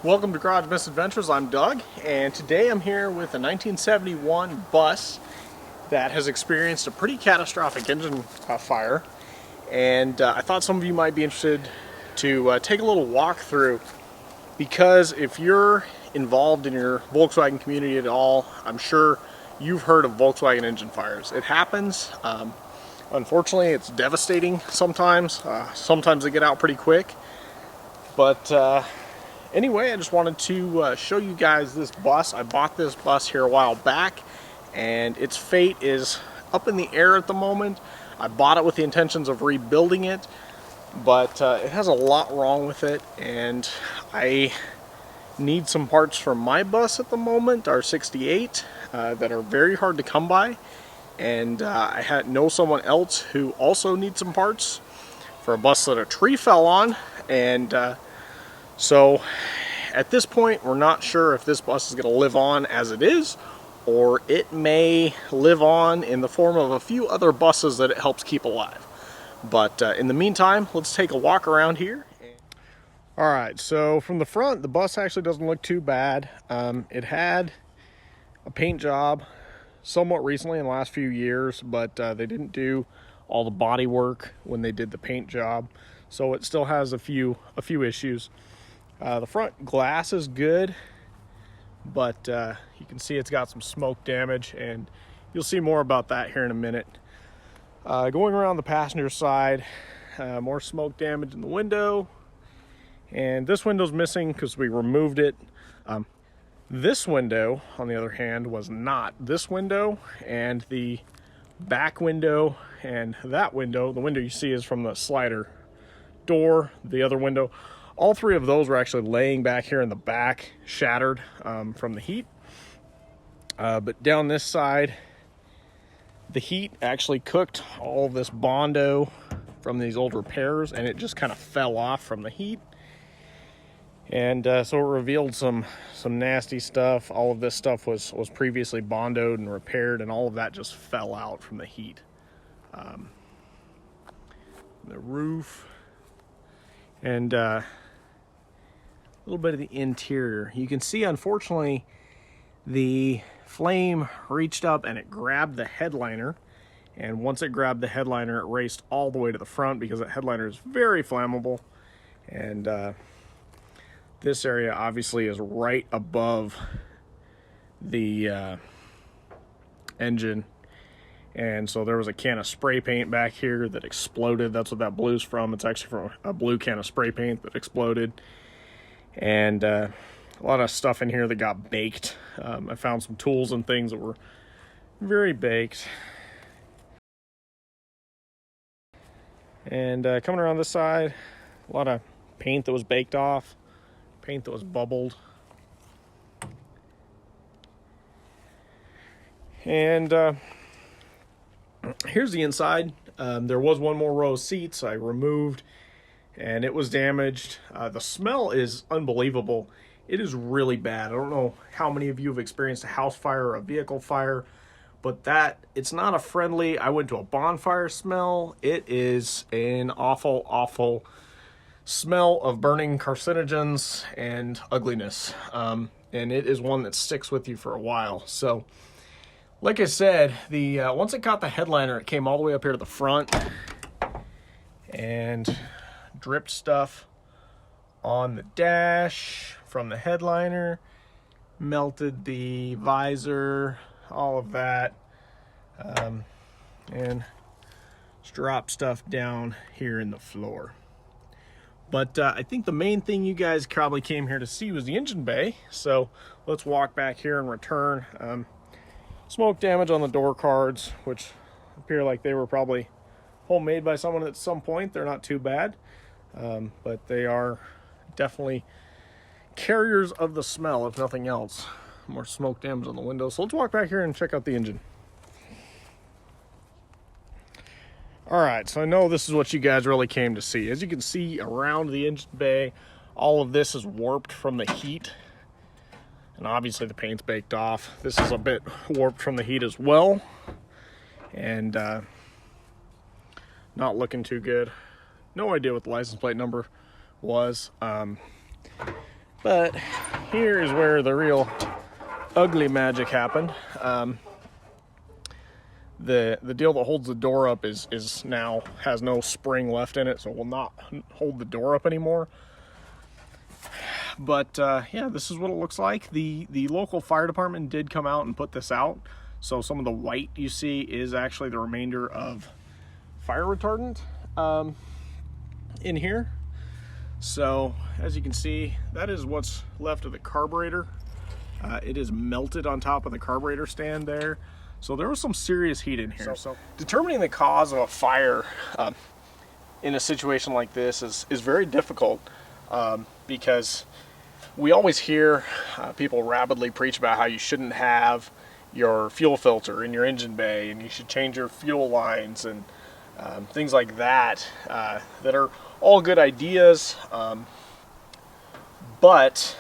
Welcome to GarageMisadventures. I'm Doug, and today I'm here with a 1971 bus that has experienced a pretty catastrophic engine fire. And I thought some of you might be interested to take a little walk through, because if you're involved in your Volkswagen community at all, I'm sure you've heard of Volkswagen engine fires. It happens. Unfortunately, it's devastating sometimes. Sometimes they get out pretty quick. But anyway, I just wanted to show you guys this bus. I bought this bus here a while back, and its fate is up in the air at the moment. I bought it with the intentions of rebuilding it, but it has a lot wrong with it, and I need some parts from my bus at the moment, our 68, that are very hard to come by. And I know someone else who also needs some parts for a bus that a tree fell on, and so at this point we're not sure if this bus is going to live on as it is, or it may live on in the form of a few other buses that it helps keep alive. But in the meantime, let's take a walk around here. Alright, so from the front, the bus actually doesn't look too bad. It had a paint job somewhat recently in the last few years, but they didn't do all the body work when they did the paint job, so it still has a few issues. The front glass is good, but you can see it's got some smoke damage, and you'll see more about that here in a minute. Going around the passenger side, more smoke damage in the window, and this window's missing because we removed it. This window, on the other hand, was not. This window and the back window and that window, the window you see is from the slider door, the other window, all three of those were actually laying back here in the back, shattered from the heat. But down this side, the heat actually cooked all of this Bondo from these old repairs, and it just kind of fell off from the heat. And so it revealed some nasty stuff. All of this stuff was previously bondoed and repaired, and all of that just fell out from the heat. The roof and a little bit of the interior. You can see, unfortunately, the flame reached up and it grabbed the headliner. And once it grabbed the headliner, it raced all the way to the front, because that headliner is very flammable. And this area obviously is right above the engine, and so there was a can of spray paint back here that exploded. That's what that blue's from. It's actually from a blue can of spray paint that exploded. And a lot of stuff in here that got baked. I found some tools and things that were very baked. And coming around this side, a lot of paint that was baked off, paint that was bubbled. And here's the inside. There was one more row of seats I removed, and it was damaged. The smell is unbelievable. It is really bad. I don't know how many of you have experienced a house fire or a vehicle fire, but it's not a friendly, I went to a bonfire smell. It is an awful, awful smell of burning carcinogens and ugliness. And it is one that sticks with you for a while. So, like I said, once it caught the headliner, it came all the way up here to the front and dripped stuff on the dash from the headliner, melted the visor, all of that, and just dropped stuff down here in the floor. But I think the main thing you guys probably came here to see was the engine bay, so let's walk back here and return. Smoke damage on the door cards, which appear like they were probably homemade by someone at some point. They're not too bad, but they are definitely carriers of the smell, if nothing else. More smoke damage on the windows. So let's walk back here and check out the engine. Alright, so I know this is what you guys really came to see. As you can see around the engine bay, all of this is warped from the heat. And obviously the paint's baked off. This is a bit warped from the heat as well. And not looking too good. No idea what the license plate number was. But here is where the real ugly magic happened. The deal that holds the door up is now has no spring left in it, so it will not hold the door up anymore. But yeah, this is what it looks like. The local fire department did come out and put this out, so some of the white you see is actually the remainder of fire retardant in here. So as you can see, that is what's left of the carburetor. It is melted on top of the carburetor stand there. So there was some serious heat in here. So determining the cause of a fire in a situation like this is very difficult because we always hear people rapidly preach about how you shouldn't have your fuel filter in your engine bay and you should change your fuel lines and things like that that are all good ideas, but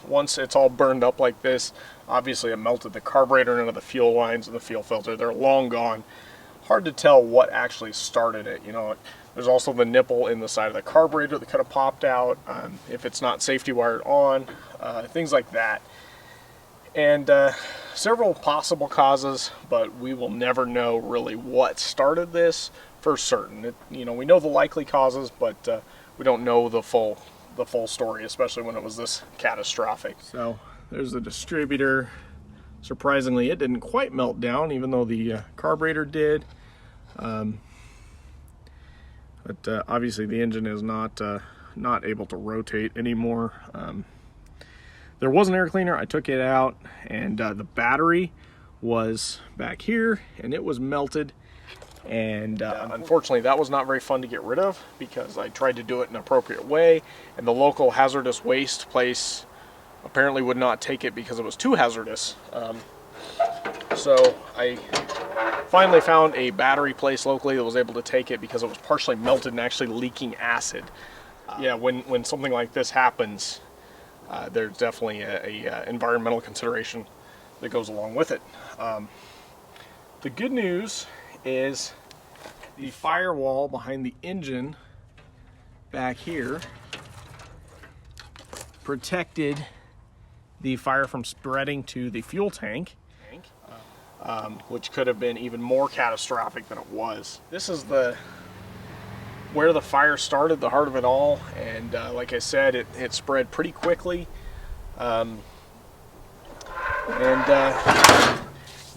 once it's all burned up like this, obviously it melted the carburetor into the fuel lines and the fuel filter. They're long gone. Hard to tell what actually started it. You know, there's also the nipple in the side of the carburetor that could have popped out if it's not safety wired on, things like that. And several possible causes, but we will never know really what started this for certain. You know, we know the likely causes, but we don't know the full story, especially when it was this catastrophic. So there's the distributor. Surprisingly, it didn't quite melt down, even though the carburetor did. But obviously the engine is not able to rotate anymore. There was an air cleaner. I took it out, and the battery was back here, and it was melted. And unfortunately, that was not very fun to get rid of because I tried to do it in an appropriate way, and the local hazardous waste place apparently would not take it because it was too hazardous. So I finally found a battery place locally that was able to take it because it was partially melted and actually leaking acid. Yeah, when something like this happens, there's definitely a environmental consideration that goes along with it. The good news is the firewall behind the engine back here protected the fire from spreading to the fuel tank, which could have been even more catastrophic than it was. This is where the fire started, the heart of it all, and like I said, it spread pretty quickly. You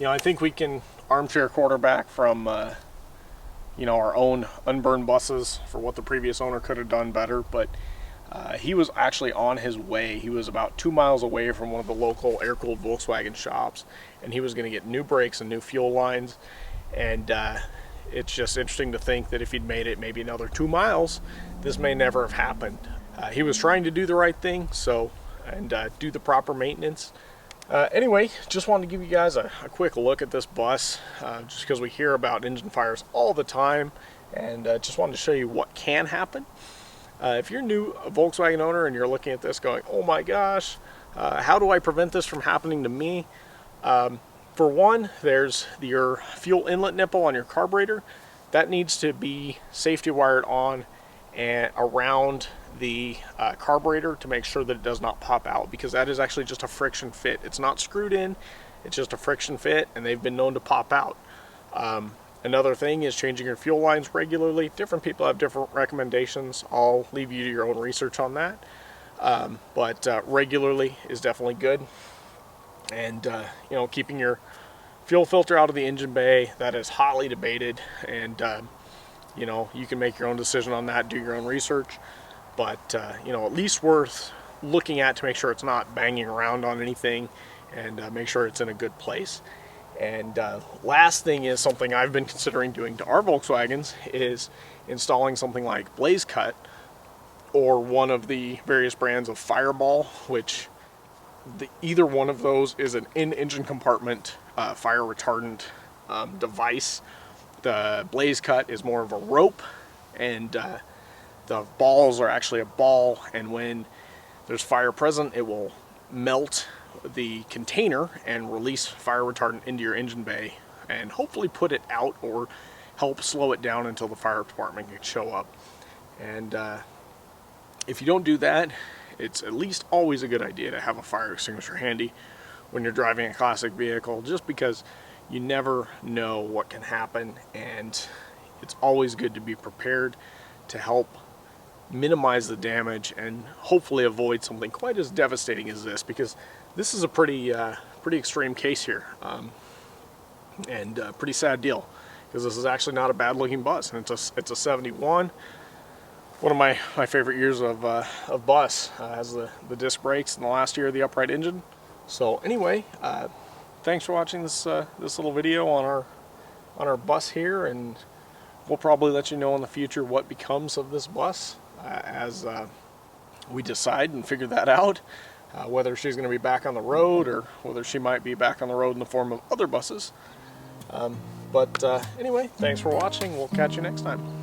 know, I think we can armchair quarterback from you know, our own unburned buses for what the previous owner could have done better, but he was actually on his way. He was about 2 miles away from one of the local air-cooled Volkswagen shops, and he was going to get new brakes and new fuel lines. And it's just interesting to think that if he'd made it maybe another 2 miles, this may never have happened. He was trying to do the right thing, and do the proper maintenance. Anyway, just wanted to give you guys a quick look at this bus, just because we hear about engine fires all the time, and just wanted to show you what can happen. If you're a Volkswagen owner and you're looking at this going, oh my gosh, how do I prevent this from happening to me? For one, there's your fuel inlet nipple on your carburetor. That needs to be safety wired on and around the carburetor to make sure that it does not pop out, because that is actually just a friction fit. It's not screwed in, it's just a friction fit, and they've been known to pop out. Another thing is changing your fuel lines regularly. Different people have different recommendations. I'll leave you to your own research on that. But regularly is definitely good. And you know, keeping your fuel filter out of the engine bay, that is hotly debated. And you know, you can make your own decision on that, do your own research. But you know, at least worth looking at to make sure it's not banging around on anything, and make sure it's in a good place. And last thing is something I've been considering doing to our Volkswagens is installing something like Blaze Cut or one of the various brands of Fireball, which either one of those is an in-engine compartment fire retardant device. The Blaze Cut is more of a rope, and the balls are actually a ball, and when there's fire present, it will melt the container and release fire retardant into your engine bay and hopefully put it out or help slow it down until the fire department can show up. And if you don't do that it's at least always a good idea to have a fire extinguisher handy when you're driving a classic vehicle, just because you never know what can happen, and it's always good to be prepared to help minimize the damage and hopefully avoid something quite as devastating as this, because this is a pretty extreme case here, and a pretty sad deal, because this is actually not a bad looking bus, and it's a 71. One of my favorite years of bus. Has the disc brakes in the last year of the upright engine. So anyway, thanks for watching this little video on our bus here, and we'll probably let you know in the future what becomes of this bus as we decide and figure that out, whether she's going to be back on the road or whether she might be back on the road in the form of other buses. But anyway, thanks for watching. We'll catch you next time.